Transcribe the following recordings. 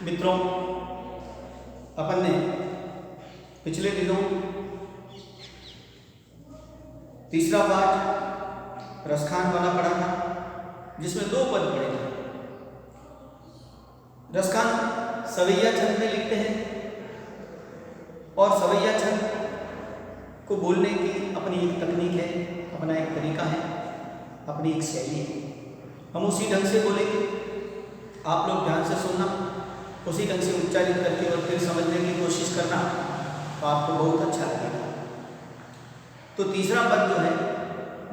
मित्रों, अपन ने पिछले दिनों तीसरा पाठ रसखान वाला पढ़ा था, जिसमें दो पद पढ़े थे। रसखान सवैया छंद में लिखते हैं और सवैया छंद को बोलने की अपनी एक तकनीक है, अपना एक तरीका है, अपनी एक शैली है। हम उसी ढंग से बोलेंगे, आप लोग ध्यान से सुनना, उसी ढंग से उच्चारित करके और फिर समझने की कोशिश करना, तो आपको बहुत अच्छा लगेगा। तो तीसरा पद जो है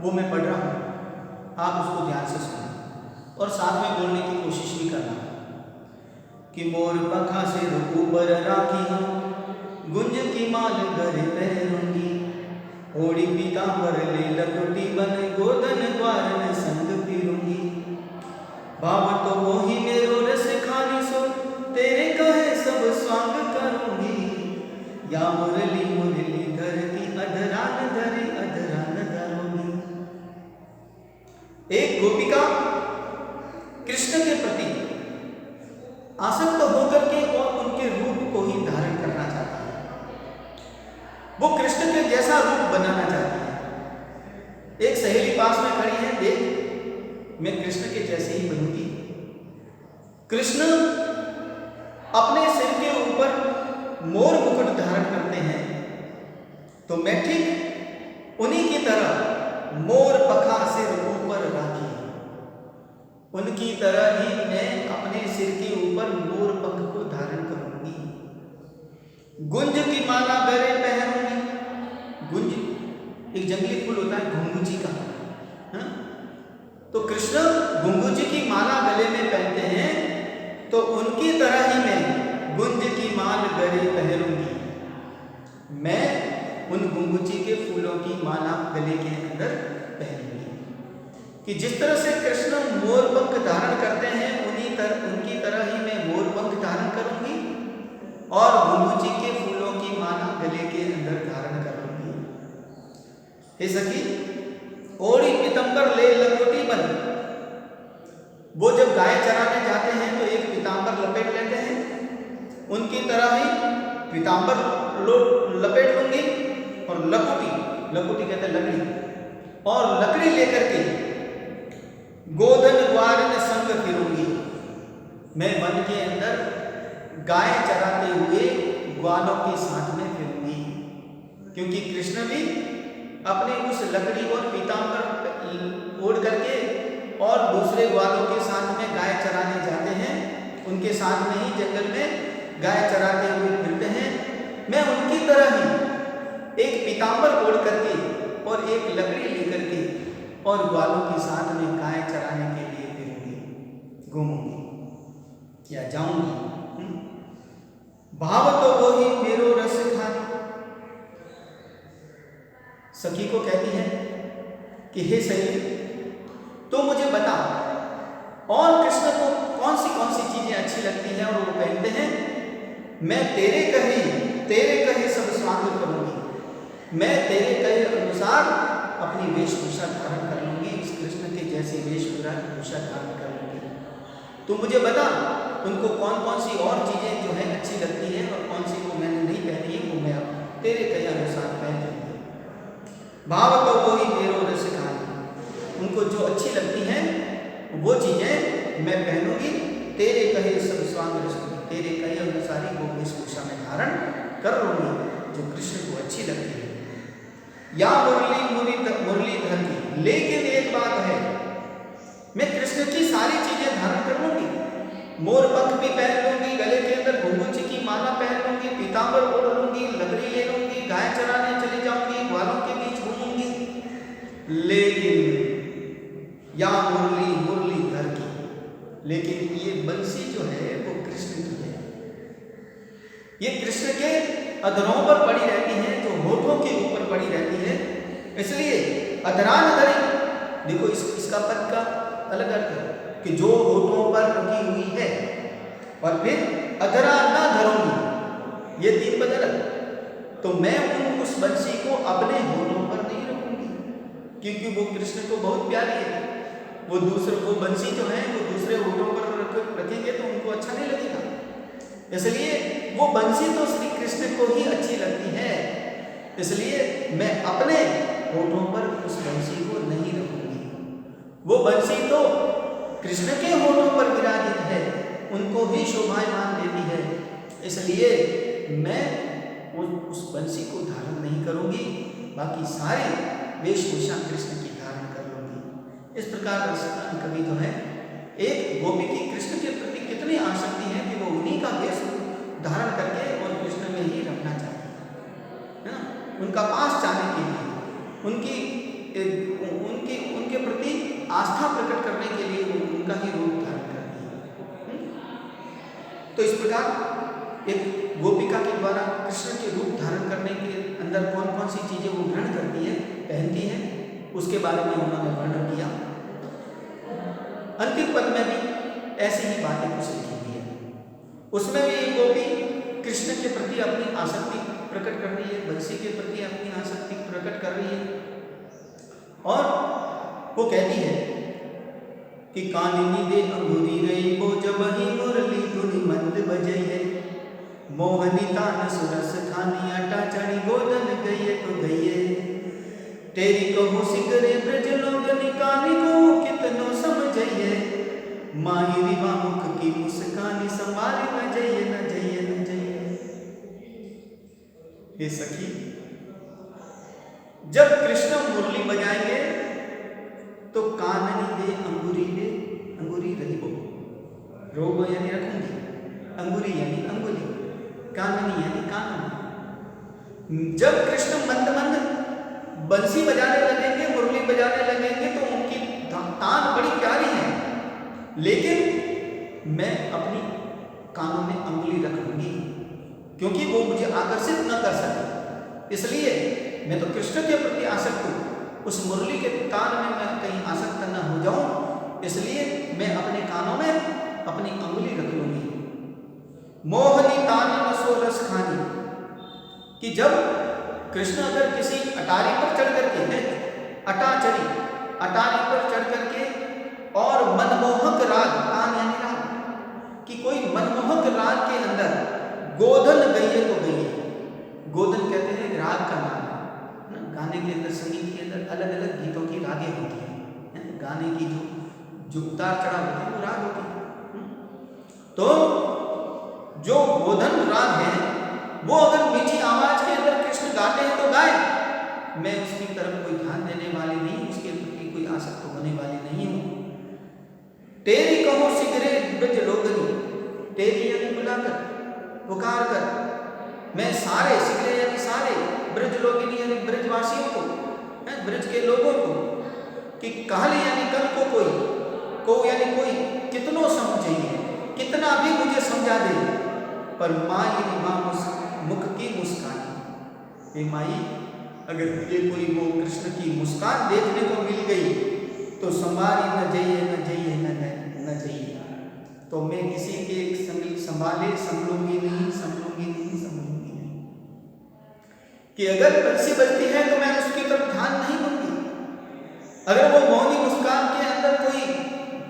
वो मैं पढ़ रहा हूँ, आप उसको ध्यान से सुनना और साथ में बोलने की कोशिश भी करना कि मोर पंखा से रुकू पर राखी हूँ, गुंज की माल घर पहनूंगी, ओढ़ी पीतांबर ले लकोटी बन गोदन द्वारन संग फिरूंगी। भाव तो मोही मेरो रस खानी सो, तेरे कहे सब स्वांग करूंगी, या मुरली मुरली धरती अधरान धरी अधरान धरूंगी। एक गोपिका कृष्ण के प्रति आसक्त होकर के और उनके रूप को ही धारण करना चाहती है, वो कृष्ण के जैसा रूप बनाना चाहती है। एक सहेली पास में खड़ी है, देख मैं कृष्ण के जैसे ही बनूंगी। कृष्ण अपने सिर के ऊपर मोर मुकुट धारण करते हैं, तो मैं ठीक उन्हीं की तरह मोर पखा सिर ऊपर राखी, उनकी तरह ही मैं अपने सिर के ऊपर मोर पंख को धारण करूंगी। गुंज की माला गले पहनूंगी। गुंज एक जंगली फूल होता है घुंघूची का, है? तो कृष्ण घुंघूची की माला गले में पहनते हैं, तो उनकी तरह ही मैं गुंज की माल गले पहनूंगी। मैं उन घुंघूची के फूलों की माला गले के अंदर पहनूंगी कि जिस तरह से कृष्ण मोर पंख धारण करते हैं, उनकी तरह ही मैं मोर पंख धारण करूंगी और घुंघूची के फूलों की माला गले के अंदर धारण करूंगी। हे सखी, ओढ़ी पीतंबर ले लकोटी बन, वो जब गाय चराने जाते हैं तो एक पीतांबर लपेट लेते हैं, उनकी तरह ही पीतांबर लपेट लूंगी और लकोटी कहते हैं लकड़ी, और लकड़ी लेकर के गोधन ग्वारन संग फिरूंगी। मैं वन के अंदर गाय चराते हुए ग्वालों के साथ में फिरूंगी, क्योंकि कृष्ण भी अपने उस लकड़ी और पीतांबर ओढ़ करके और दूसरे ग्वालों के साथ में गाय चराने जाते हैं, उनके साथ में ही जंगल में गाय चराते हुए फिरते हैं। मैं उनकी तरह ही एक पीतांबर ओढ़ करके और एक लकड़ी लेकर के और ग्वालों के साथ में गाय चराने के लिए फिरूंगी, घूमूंगी या जाऊंगी। भाव तो वो ही मेरो रस खानी। सखी को कहती है कि हे सहेली, तो मुझे बता, और कृष्ण को कौन सी चीजें अच्छी लगती हैं और वो पहनते हैं। मैं तेरे कहे सब स्वांग करूंगी, मैं तेरे कहे अनुसार अपनी वेशभूषा धारण कर लूंगी, इस कृष्ण के जैसी वेशभूषा धारण कर लूंगी। तो मुझे बता, उनको कौन सी और चीजें जो है अच्छी लगती है और कौन सी वो मैंने नहीं पहनी है, वो मैं तेरे कहे अनुसार पहन लूंगी। भाव तो वो ही मेरो रस खानी, उनको जो अच्छी लगती हैं वो चीजें मैं पहनूंगी, तेरे कहे सब स्वांग रसूंगी, तेरे कहे अनुसार ही वो वेशभूषा में धारण कर लूंगी जो कृष्ण को अच्छी लगती है। या मुरली धरती, लेकिन एक बात है, मैं कृष्ण की सारी चीजें धारण कर लूंगी, मोर पंख भी पहन लूंगी, गले के अंदर घुंघूची की माला पहन लूंगी, पीतांबर ओढ़ लूंगी, लकड़ी ले लूंगी, गाय चराने चली जाऊंगी, ग्वालों के बीच घूमूंगी, लेकिन या मुरली धर की, लेकिन ये बंसी जो है वो कृष्ण की है। ये कृष्ण के अधरों पर पड़ी रहती है, जो होठों के ऊपर पड़ी रहती है, इसलिए अधरान धरी। देखो इसका पद का अलग अर्थ है कि जो होठों पर रखी हुई है, और फिर अधरा ना धरूंगी, ये तीन पद अलग। तो मैं उस बंसी को अपने होठों पर नहीं रखूंगी, क्योंकि वो कृष्ण को बहुत प्यारी है। वो बंसी जो है वो दूसरे होठों पर रखेंगे तो उनको अच्छा नहीं लगेगा। इसलिए वो बंसी तो श्री कृष्ण को ही अच्छी लगती है, इसलिए मैं अपने होठों पर उस बंसी को नहीं रखूंगी। वो बंसी तो कृष्ण के होठों पर विराजित है, उनको ही शोभायमान देती है, इसलिए मैं उस बंसी को धारण नहीं करूंगी, बाकी सारे वेशभूषा कृष्ण की धारण कर लूंगी। इस प्रकार रसदान कवि जो है, एक गोपी की कृष्ण के प्रति कितनी आसक्ति है कि वो उन्हीं का वेश धारण करके और कृष्ण में ही रखना चाहती है ना, उनका पास जाने के लिए, उनके प्रति आस्था प्रकट करने के लिए वो उनका ही रूप धारण करती है। तो इस प्रकार एक गोपिका के द्वारा कृष्ण के रूप धारण करने के अंदर कौन कौन सी चीजें वो ग्रहण करती है, पहनती है, उसके बारे में उन्होंने वर्णन किया। अंतिम पद में भी ऐसी ही बातें कुछ लिखी हुई है, उसमें भी एक गोपी कृष्ण के प्रति अपनी आसक्ति प्रकट कर रही है, बंसी के प्रति अपनी आसक्ति प्रकट कर रही है, और वो कहती है कि कानिनी दे अंगूरी रही वो जब ही मुरली धुनि मंद बजई है, मोहनी तान सुरस खानी अटा चढ़ी गोदन गई तो गई, तेरी कहो सिगरे ब्रज लोगनी कानी को कितनो समझइए, माहिरी मुख की मुस्कानी संभाली न जाइए न जाइए न जाइए। हे सखी, जब कृष्ण मुरली बजाएंगे तो काननी दे अंगूरी रही वो, रोग यानी रखूंगी, अंगूरी यानी अंगुली, काननी यानी काननी। जब कृष्ण मंद मंद बंसी बजाने लगेंगे, मुरली बजाने लगेंगे तो उनकी तान बड़ी प्यारी है, लेकिन मैं अपनी कानों में अंगुली रख लूंगी क्योंकि वो मुझे आकर्षित न कर सके, इसलिए मैं तो कृष्ण के प्रति आसक्त हूँ, उस मुरली के तान में मैं कहीं आसक्त न हो जाऊं, इसलिए मैं अपने कानों में अपनी अंगुली रख लूंगी। मोहनी तानी नसो रस खानी, कि जब कृष्ण अगर किसी अटारी पर चढ़ करके, अटारी पर चढ़ करके और मनमोहक राग, तान यानी राग, कि कोई मनमोहक राग के अंदर गोधन गई तो गई, गोधन कहते हैं राग का नाम है, गाने के अंदर, संगीत के अंदर अलग अलग गीतों की रागें होती हैं, गाने की जो उतार चढ़ाव होते हैं वो राग होती है। तो जो गोधन राग है वो अगर मीठी आवाज के अंदर कृष्ण गाते हैं तो गाए, मैं उसकी तरफ कोई ध्यान देने वाली नहीं, उसके प्रति कोई आसक्त होने वाली नहीं हूं। तेरी कहो सिगरे ब्रज लोगनी, तेरी यानी बुलाकर, पुकार कर, मैं सारे सिगरे यानी सारे, ब्रज लोगनी यानी ब्रजवासियों को, ब्रज के लोगों को, कि कहली यानी कल को यानी कोई, कितनों समझिए, कितना भी मुझे समझा दे, पर माई माँ मुख की मुस्कान, हे माई अगर मुझे कोई वो कृष्ण की मुस्कान देखने को मिल गई तो संभाली न जाइए न जाइए न जाइए, तो मैं किसी के संभलूंगी नहीं, कि अगर बंसी बजती है तो मैं उसकी तरफ ध्यान नहीं दूंगी, अगर वो मौनी मुस्कान के अंदर कोई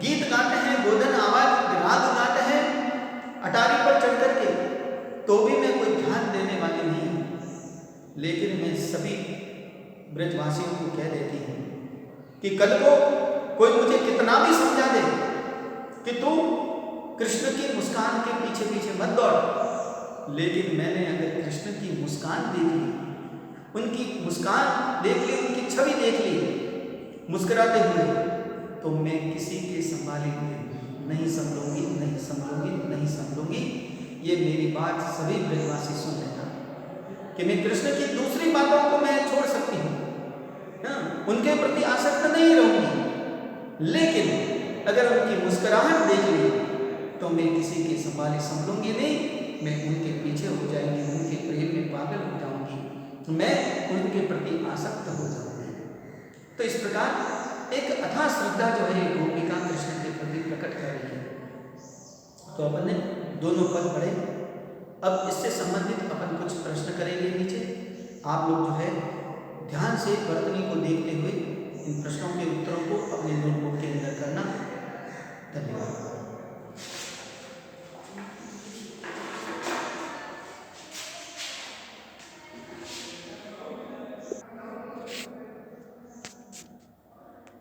गीत गाते हैं, गोधन आवाज राग गाते हैं अटारी पर चढ़ करके, तो भी मैं कोई ध्यान देने वाली नहीं हूं, लेकिन मैं सभी ब्रजवासियों को कह देती हूं कि कल को कोई मुझे कितना भी समझा दे कि तू कृष्ण की मुस्कान के पीछे पीछे मत दौड़, लेकिन मैंने अगर कृष्ण की मुस्कान देख ली, उनकी मुस्कान देख ली, उनकी छवि देख ली मुस्कुराते हुए, तो मैं किसी के संभाले हुए नहीं संभलूंगी। ये मेरी बात सभी ब्रजवासी सुन लेना कि मैं कृष्ण की दूसरी बातों को मैं छोड़ सकती हूँ, उनके प्रति आसक्त नहीं रहूंगी, लेकिन अगर उनकी मुस्कुराहट देख ली तो मैं किसी के संभलूंगी नहीं, मैं उनके पीछे हो जाएंगी, उनके प्रेम में पागल हो जाऊंगी, मैं उनके प्रति आसक्त हो जाऊंगी। तो इस प्रकार एक अथाह श्रद्धा जो है गोपिका कृष्ण के प्रति प्रकट कर रही है। तो अपन ने दोनों पद पढ़े, अब इससे संबंधित अपन कुछ प्रश्न करेंगे नीचे, आप लोग जो है ध्यान से वर्तनी को देखते हुए इन प्रश्नों के उत्तरों को